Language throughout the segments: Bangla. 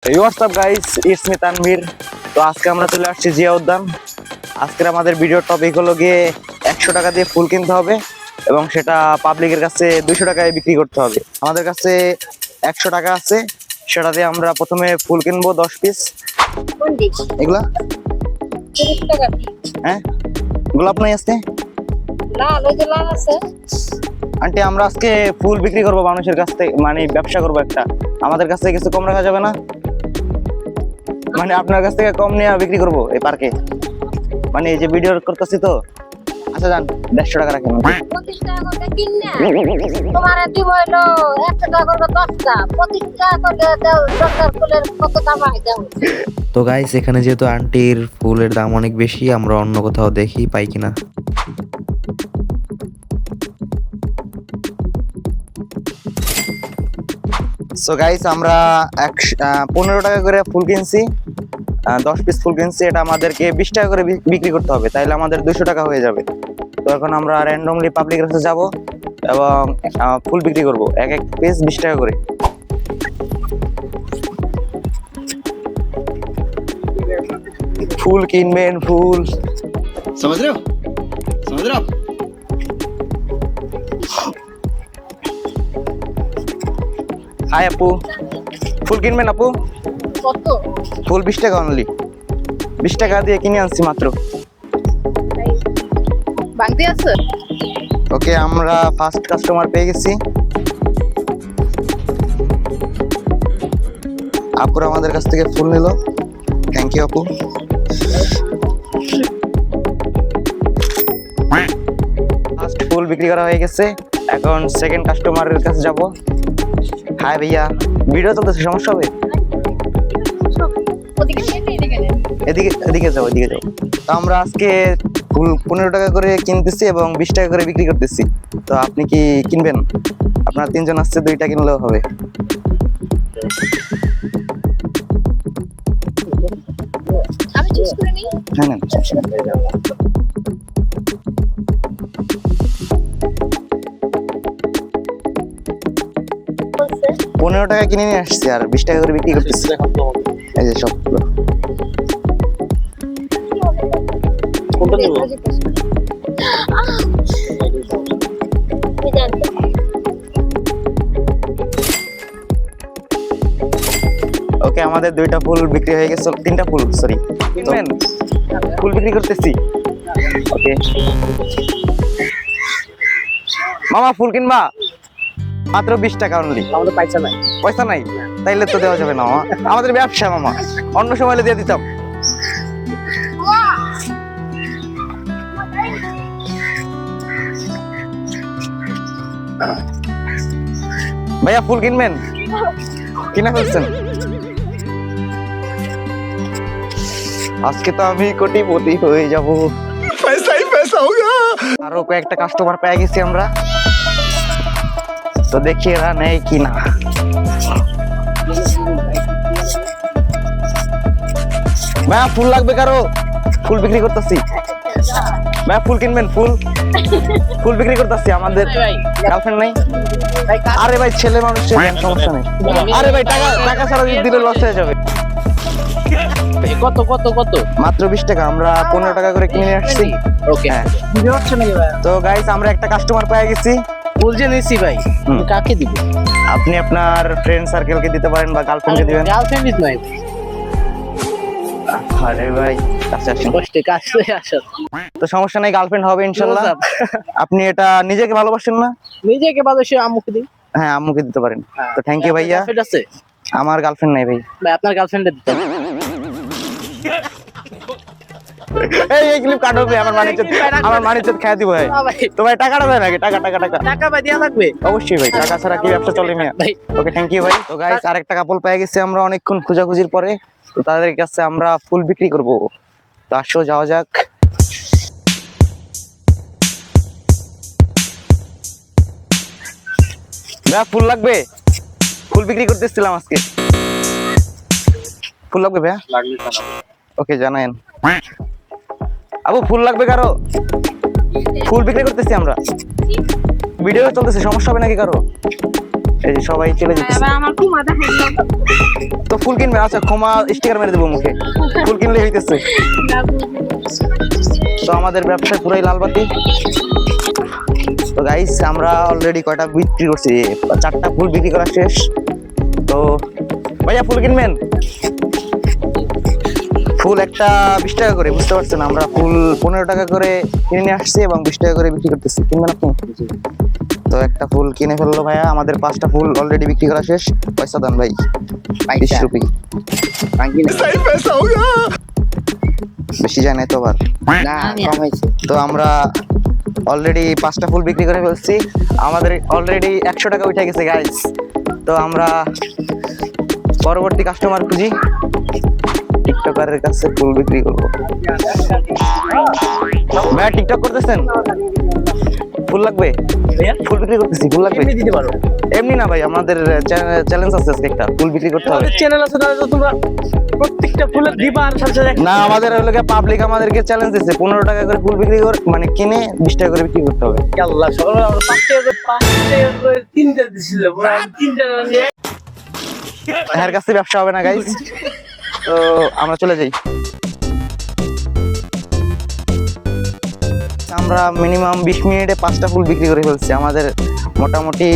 WhatsApp guys, it's me Tanvir. তো আজকে আমরা চলে আসছি জিয়া উদ্যান। আজকের আমাদের ভিডিওর টপিক হলো গিয়ে 100 টাকা দিয়ে ফুল কিনতে হবে এবং সেটা পাবলিকের কাছে 200 টাকায় বিক্রি করতে হবে। আমাদের কাছে 100 টাকা আছে, সেটা দিয়ে আমরা প্রথমে ফুল কিনবো 10 পিস। এগুলা হ্যাঁ, গোলাপ নাই আজকে? আন্টি, আমরা আজকে ফুল বিক্রি করবো মানুষের কাছ থেকে, মানে ব্যবসা করবো একটা। আমাদের কাছ থেকে কিছু কম রাখা যাবে না? মানে আপনার কাছ থেকে কম নিয়ে বিক্রি করবো এই পার্কে, মানে এই যে ভিডিও করতেছি তো। আচ্ছা যান, 150 টাকা রাখেন। তো গাইস, এখানে যেহেতু আন্টির ফুলের দাম অনেক বেশি, আমরা অন্য কোথাও দেখি পাই কিনা। সো গাইস, আমরা 15 টাকা করে ফুল কিনছি, 10 পিস ফুল কিনছি। এটা আমাদেরকে 20 টাকা করে বিক্রি করতে হবে, তাইলে আমাদের 200 টাকা হয়ে যাবে। তো এখন আমরা র্যান্ডমলি পাবলিকের কাছে যাব এবং ফুল বিক্রি করব, এক এক পিস 20 টাকা করে। ফুল কিনবেন, ফুল। समझ रहे हो आप? হাই আপু, ফুল কিনবেন আপু? কত? ফুল 20 টাকা অনলি, 20 টাকা দিয়ে কিনে আনছি মাত্র। বাংতি আছে? ওকে, আমরা ফার্স্ট কাস্টমার পেয়ে গেছি। আপুরা আমাদের কাছ থেকে ফুল নিল, থ্যাংক ইউ আপু। ফার্স্ট ফুল বিক্রি করা হয়ে গেছে, এখন সেকেন্ড কাস্টমারের কাছে যাব। হাই ভাইয়া, ভিডিও চলতেছে, সমস্যা হবে? এদিকে এদিকে যাও, এদিকে যাও। তো আমরা আজকে ফুল 15 টাকা করে কিনতেছি এবং 20 টাকা করে বিক্রি করতেছি। তো আপনি কি কিনবেন? আপনার 3 জন আসছে, 2টা কিনলেও হবে। আমি চুজ করে নিই। হ্যাঁ না, 15 টাকা কিনে নিয়ে আসছি আর 20 টাকা করে বিক্রি করতেছি। এই যে সবগুলো। কোনটা নেব? ওকে, আমাদের 2টা ফুল বিক্রি হয়ে গেছে, 3টা ফুল, সরি। কিনবেন? ফুল বিক্রি করতেছি। ওকে মামা, ফুল কিনবা? মাত্র 20 টাকা অনলি। আমাদের পয়সা নাই। পয়সা নাই? তাইলে তো দেওয়া যাবে না মামা, আমাদের ব্যবসা মামা, অন্য সময় দিয়ে দিতাম। ভাইয়া, ফুল কিনবেন? কিনা ফেলছেন? আজকে তো আমি কোটিপতি হয়ে যাব। पैसा ही पैसा होगा। আরো কয়েকটা কাস্টমার পেয়ে গেছি আমরা, তো দেখি এরা নেই কিনা। ভাইয়া, ফুল লাগবে কারো? ফুল বিক্রি করতেছি। ভাইয়া, ফুল কিনবেন? ফুল ফুল বিক্রি করতেছি। আমাদের গার্লফ্রেন্ড নাই? আরে ভাই, ছেলে মানুষের সমস্যা নেই। আরে ভাই, টাকা টাকা ছাড়া দিলে লস হয়ে যাবে। কত কত কত? মাত্র 20 টাকা, আমরা 15 টাকা করে কিনে আসছি। ওকে, হ্যাঁ। ভিডিও হচ্ছে নাকি ভাই? তো গাইস, আমরা একটা কাস্টমার পেয়ে গেছি। ফুল যে নিছি ভাই, কাকে দিব? আপনি আপনার ফ্রেন্ড সার্কেলকে দিতে পারেন বা গার্লফ্রেন্ডকে দিবেন। গার্লফ্রেন্ড ইজ নাই। আরে ভাই, কাছে আসেন। কষ্টে কাছে আসো। তো সমস্যা নাই, গার্লফ্রেন্ড হবে ইনশাআল্লাহ। আপনি এটা নিজেকে ভালোবাসেন না? নিজেকে ভালোবাসে আম্মুকে দিন। হ্যাঁ, আম্মুকে দিতে পারেন। তো থ্যাংক ইউ ভাইয়া। গার্লফ্রেন্ড আছে? আমার গার্লফ্রেন্ড নাই ভাই। ভাই, আপনার গার্লফ্রেন্ডে দিতে হবে। এই ক্লিপ কাটো ভাই, আমার মানিজ্জত খেয়ে দিব ভাই। না ভাই, তো ভাই, টাকাটা দেয় নাকি? টাকা টাকা টাকা টাকা ভাই দেয়া লাগবে। অবশ্যই ভাই, টাকা ছাড়া কি ব্যবসা চলে মিয়া? ভাই, ওকে, থ্যাংক ইউ ভাই। তো গাইস, আরেকটা কাপল পেয়ে গেছি আমরা অনেকক্ষণ খোঁজাখুঁজির পরে। তো তাদের কাছে আমরা ফুল বিক্রি করব। তো আসো, যাওয়া যাক। ভাইয়া, ফুল লাগবে? ফুল বিক্রি করতেছিলাম আজকে। ফুল লাগবে ভাইয়া? ওকে, জানায়েন। আবু, ফুল লাগবে কারো? ফুল বিক্রি করতেছি আমরা, ভিডিও চলতেছে, সমস্যা হবে নাকি কারো? এই যে সবাই চলে যাচ্ছে। এবার আমার খুব মাথা খাইলো। তো ফুল কিনবে? আচ্ছা ক্ষমা স্টিকার মেরে দেবো মুখে, ফুল কিনলে হইতেছে। তো আমাদের ব্যবসায় পুরাই লালবাতি। তো গাইস আমরা অলরেডি কয়টা বিক্রি করছি, 4টা ফুল বিক্রি করা শেষ। তো ভাইয়া ফুল কিনবেন? ফুল একটা 20 টাকা করে, বুঝতে পারছেন? আমরা ফুল 15 টাকা করে কিনে নিয়ে আসছি এবং 20 টাকা করে বিক্রি করতেছি। কিনবেন আপনি? তো একটা ফুল কিনে ফেললো ভাইয়া। আমাদের 5টা ফুল অলরেডি বিক্রি করা শেষ। পয়সা দেন ভাই, 20 রুপি। বেশি যায় না তো আবার? না কম হয়েছে। তো আমরা অলরেডি 5টা ফুল বিক্রি করে ফেলছি। আমাদের অলরেডি 100 টাকা উঠে গেছে গাইস। তো আমরা পরবর্তী কাস্টমার খুঁজি, টিকটকারের কাছে ফুল বিক্রি করবো। ভাই টিকটক করতেছেন? ফুল লাগবে? ফুল বিক্রি করতেছি, ফুল লাগবে? এমনি দিতে পারো। এমনি না ভাই, আমাদের চ্যালেঞ্জ আছে আজকে একটা, ফুল বিক্রি করতে হবে। চ্যানেল আছে তাহলে তো তোমরা প্রত্যেকটা ফুলের দিবা আর সাথে সাথে না, আমাদের ওই লোকে পাবলিক আমাদেরকে চ্যালেঞ্জ দিচ্ছে 15 টাকা করে ফুল বিক্রি করে, মানে কিনে 20 টাকা করে বিক্রি করতে হবে। আল্লাহ সকালে আমরা 5 টাকা করে তিনটা দিছিল, পুরো 3টা নিয়ে এর কাছে ব্যবসা হবে না গাইস। তো আমরা চলে যাই। আমরা মিনিমাম 20 মিনিটে 5টা ফুল বিক্রি করে ফেলছি। আমাদের মোটামুটি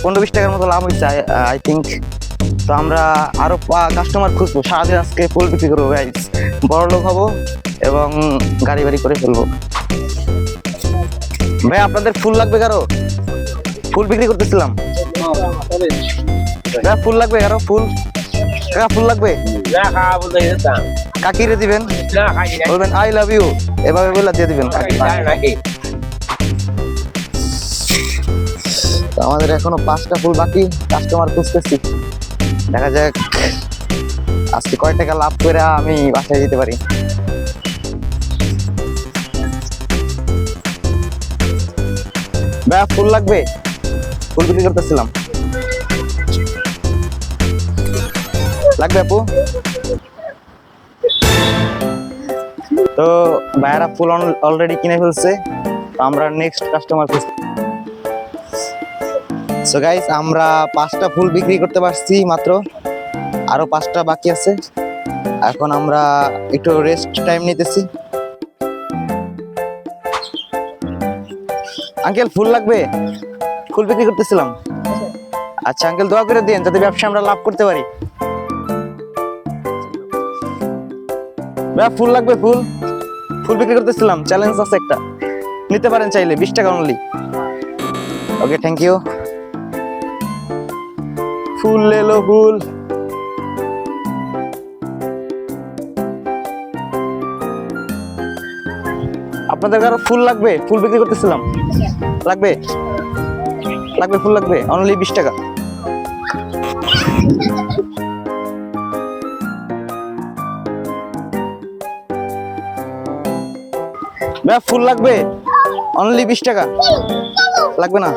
15-20 টাকার মতো লাভ হয়েছে আই থিঙ্ক। তো আমরা আরো কাস্টমার খুঁজবো, সারাদিন আজকে ফুল বিক্রি করবো গাইস, বড় লোক হবো এবং গাড়ি বাড়ি করে ফেলবো। ভাই আপনাদের ফুল লাগবে কারো? ফুল বিক্রি করতেছিলাম। ভাই ফুল লাগবে কারো? ফুল কাকা ফুল লাগবে? রাখা বলতে যেতাম কাকিরে দিবেন, না খাই না বলবেন আই লাভ ইউ, এভাবে বলে দিয়ে দিবেন। নাকি তো আমাদের এখনো 5টা ফুল বাকি, কাস্টমার খুঁজতেছি। দেখা যাক আজকে কয় টাকা লাভ করে আমি বাসায় যেতে পারি। ভাইয়া ফুল লাগবে? ফুল বিক্রি করতেছিলাম। লাগবে আপু? তো ভাইয়ারা ফুল অলরেডি কিনে ফেলছে। তো আমরা নেক্সট কাস্টমার খুঁজছি। সো গাইস আমরা 5টা ফুল বিক্রি করতে পারছি মাত্র, আরো 5টা বাকি আছে। এখন আমরা একটু রেস্ট টাইম নিতেছি। আঙ্কেল ফুল লাগবে? ফুল বিক্রি করতেছিলাম। আচ্ছা আঙ্কেল দোয়া করে দিন যাতে ব্যবসা আমরা লাভ করতে পারি। ভাই ফুল লাগবে? ফুল ফুল বিক্রি করতেছিলাম, চ্যালেঞ্জ আছে একটা, নিতে পারেন চাইলে, 20 টাকা অনলি। Okay thank you. ফুল লেলো ফুল। আপনাদের কারো ফুল লাগবে? ফুল বিক্রি করতেছিলাম। লাগবে? লাগবে ফুল লাগবে, অনলি 20 টাকা। ভাই ফুল লাগবে? অনলি 20 টাকা। লাগবে না?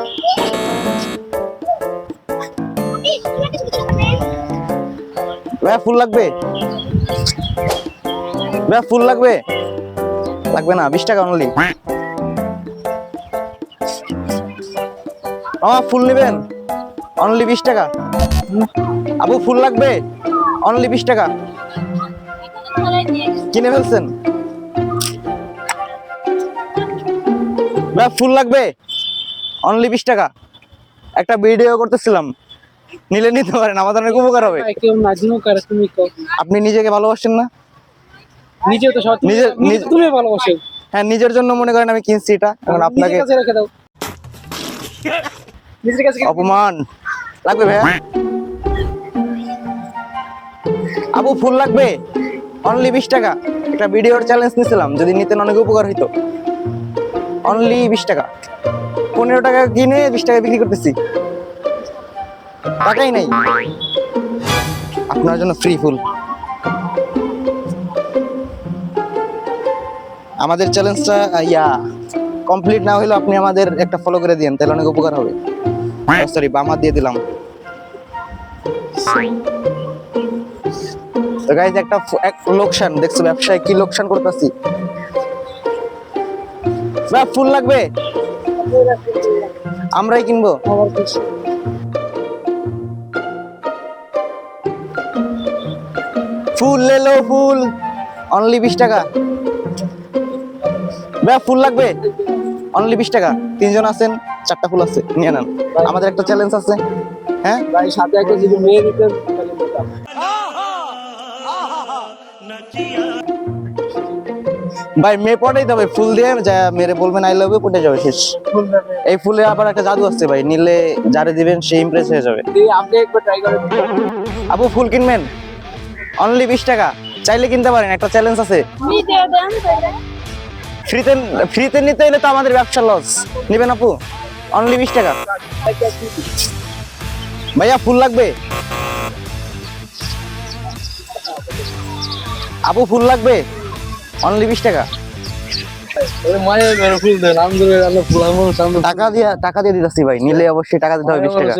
ভাই ফুল লাগবে? ভাই ফুল লাগবে? লাগবে না, 20 টাকা অনলি। মামা ফুল নেবেন? অনলি 20 টাকা। আবু ফুল লাগবে? অনলি 20 টাকা। কিনে ফেলছেন? ভাই ফুল লাগবে? অনলি 20 টাকা। একটা ভিডিও করতেছিলাম, নিলে নিতে পারেন, আমাদের অনেক উপকার হবে। কেউ না দিনও করে তুমি কও আপনি নিজেকে ভালোবাসেন না? নিজে তো সব নিজে- তুমি ভালোবাসো হ্যাঁ নিজের জন্য মনে করেন আমি কিনছি এটা, এখন আপনাকে নিজের কাছে রেখে দাও নিজের কাছে অপমান লাগবে ভাইয়া? আবু ফুল লাগবে? অনলি 20 টাকা। একটা ভিডিওর চ্যালেঞ্জ নিয়েছিলাম, যদি নিতেন অনেক উপকার হইতো। অনলি 20 টাকা। 15 টাকা কিনে 20 টাকা বিক্রি করতেছি, টাকাই নাই। আপনার জন্য ফ্রি ফুল। আমাদের চ্যালেঞ্জটা কমপ্লিট না হইলে আপনি আমাদের একটা ফলো করে দিন, তাহলে অনেক উপকার হবে। সরি বামা দিয়ে দিলাম। তো গাইজ একটা লোকসান দেখছো, ব্যবসায় কি লোকসান করতেছি। ফুল লাগবে? আমরাই কিনবো। ফুল ले लो ফুল অনলি 20 টাকা ভাইয়া ফুল লাগবে অনলি 20 টাকা তিনজন আছেন চারটা ফুল আছে নিয়ে নেন আমাদের একটা চ্যালেঞ্জ আছে হ্যাঁ ভাই সাথে একটা যদি মেয়ে দিতেন তাহলে বলতাম। ভাই মেয়ে পটাই দেবে ফুল দিয়ে যা মেরে বলবেন আই লাভ ইউ পটে যাবে শেষ এই ফুলে আবার একটা জাদু আছে ভাই নিলে যারে দিবেন সে ইমপ্রেস হয়ে যাবে আপনি একবার ট্রাই করেন। আপু ফুল কিনবেন অনলি 20 টাকা চাইলে কিনতে পারেন একটা চ্যালেঞ্জ আছে আমি দিয়ে দেন তাহলে। ফ্রিতে নিতে হলে তো আমাদের ব্যবসা লস নেবেন আপু অনলি 20 টাকা ভাইয়া ফুল লাগবে আপু ফুল লাগবে অনলি 20 টাকা ওরে মায়ের মেরে ফুল দেন আলহামদুলিল্লাহ ফুল আমার সামনে টাকা দিয়ে দিতেছি ভাই নিলে অবশ্যই টাকা দিতে হবে 20 টাকা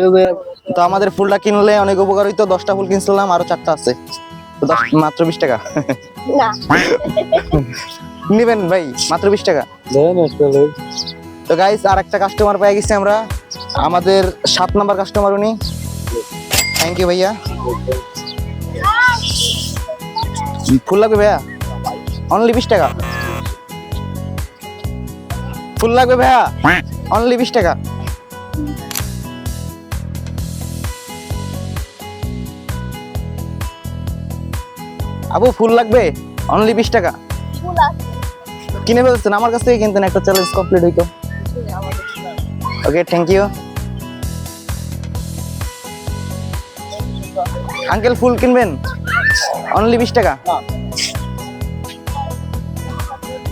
তো আমাদের ফুলটা কিনলে অনেক উপকার হইতো 10টা ফুল কিনছিলাম আরো 4টা আছে তো মাত্র 20 টাকা না নিবেন ভাই মাত্র 20 টাকা দেন একটা লোক। তো গাইস আর একটা কাস্টমার পেয়ে গেছি আমরা আমাদের 7 নাম্বার কাস্টমার উনি থ্যাংক ইউ ভাইয়া ফুল লাগবে ভাইয়া অনলি 20 টাকা ফুল লাগবে ভাইয়া অনলি 20 টাকা আপু ফুল লাগবে অনলি 20 টাকা ফুল আছে কিনে ফেলছেন আমার কাছ থেকে কিনতেন একটা চ্যালেঞ্জ কমপ্লিট হইতো ওকে থ্যাংক ইউ আঙ্কেল ফুল কিনবেন অনলি 20 টাকা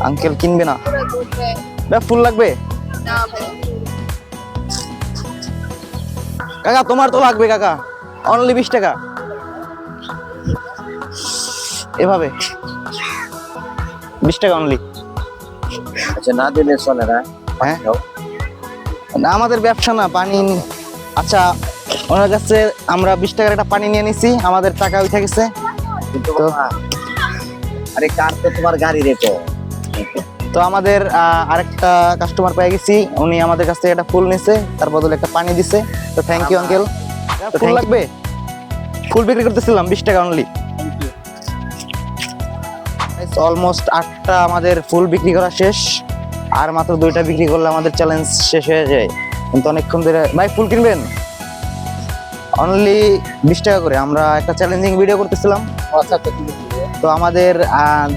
আঙ্কেল কিনবে না পুরো দুধে ভাই ফুল লাগবে না ভাই কাকা তোমার তো লাগবে কাকা অনলি 20 টাকা এভাবে 20 টাকা অনলি আচ্ছা না দিলে চলে না হ্যাঁ না আমাদের ব্যবসা না পানি আচ্ছা ওনার কাছে আমরা 20 টাকার একটা পানি নিয়ে নিছি আমাদের টাকা উঠে গেছে কিন্তু আরে কার তো তোমার গাড়ি রেখো তো আমাদের আরেকটা কাস্টমার পেয়ে গেছি উনি আমাদের কাছ থেকে একটা ফুল নিছে তার বদলে একটা পানি দিছে তো থ্যাংক ইউ আঙ্কেল ফুল লাগবে ফুল বিক্রি করতেছিলাম 20 টাকা অনলি অলমোস্ট 8টা আমাদের ফুল বিক্রি করা শেষ আর মাত্র 2টা বিক্রি করলে আমাদের চ্যালেঞ্জ শেষ হয়ে যায় কিন্তু অনেকক্ষণ ধরে ভাই ফুল কিনবেন অনলি 20 টাকা করে আমরা একটা চ্যালেঞ্জিং ভিডিও করতেছিলাম আচ্ছা তো আমাদের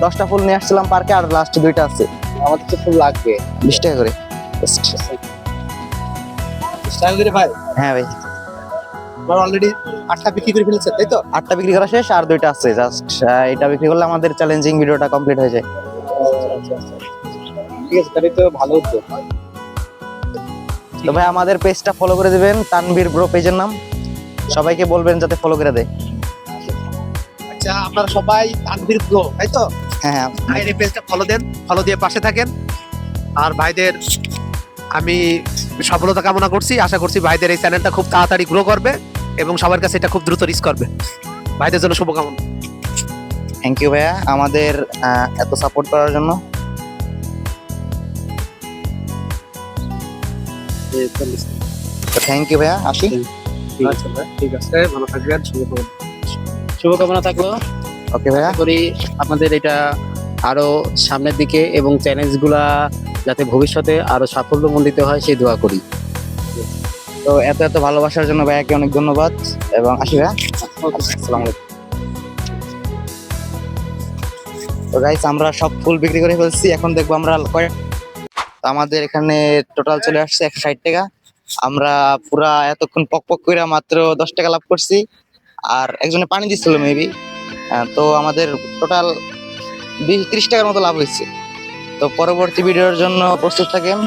10টা ফুল নিয়ে আসছিলাম পার্কে আর লাস্ট 2টা আছে আমাদের তো ফুল লাগবে 20 টাকা করে স্টাইল করে ভাই হ্যাঁ ভাই আমরা অলরেডি 8টা বিক্রি করে ফেলেছে তাই তো 8টা বিক্রি করা শেষ আর 2টা আছে জাস্ট এটা বিক্রি করলে আমাদের চ্যালেঞ্জিং ভিডিওটা কমপ্লিট হয়ে যায় ঠিক আছে তাহলে তো ভালো হতো তো ভাই আমাদের পেজটা ফলো করে দিবেন তানভীর ব্রো পেজের নাম সবাইকে বলবেন যাতে ফলো করে দেয় আচ্ছা আপনারা সবাই তানভীর ব্রো তাই তো হ্যাঁ হ্যাঁ ভাইয়ের এই পেজটা ফলো দেন ফলো দিয়ে পাশে থাকেন আর ভাইদের আমি সফলতা কামনা করছি আশা করছি ভাইদের এই চ্যানেলটা খুব তাড়াতাড়ি গ্রো করবে এবং সবার কাছে এটা খুব দ্রুত রিচ করবে ভাইদের জন্য শুভকামনা থ্যাংক ইউ ভাইয়া আমাদের এত সাপোর্ট করার জন্য তো থ্যাংক ইউ ভাইয়া আসি আচ্ছা ভাই ঠিক আছে ভালো থাকবেন শুভকামনা থাকলো ওকে ভাইয়া আশা করি আপনাদের এটা আরো সামনের দিকে এবং চ্যালেঞ্জগুলা যাতে ভবিষ্যতে আরো সাফল্যমণ্ডিত হয় সেই দোয়া করি। তো এত ভালোবাসার জন্য ভাইয়াকে অনেক ধন্যবাদ এবং আসি ভাইয়া আসসালামু আলাইকুম তো গাইস আমরা সব ফুল বিক্রি করে ফেলছি এখন দেখবো আমরা তো আমাদের এখানে টোটাল চলে আসছে 160 টাকা আমরা পুরা এতক্ষণ পক করে মাত্র 10 টাকা লাভ করছি আর একজনে পানি দিচ্ছিল মেবি তো আমাদের টোটাল 20-30 টাকার মতো লাভ হয়েছে তো পরবর্তী ভিডিওর জন্য প্রস্তুত থাকেন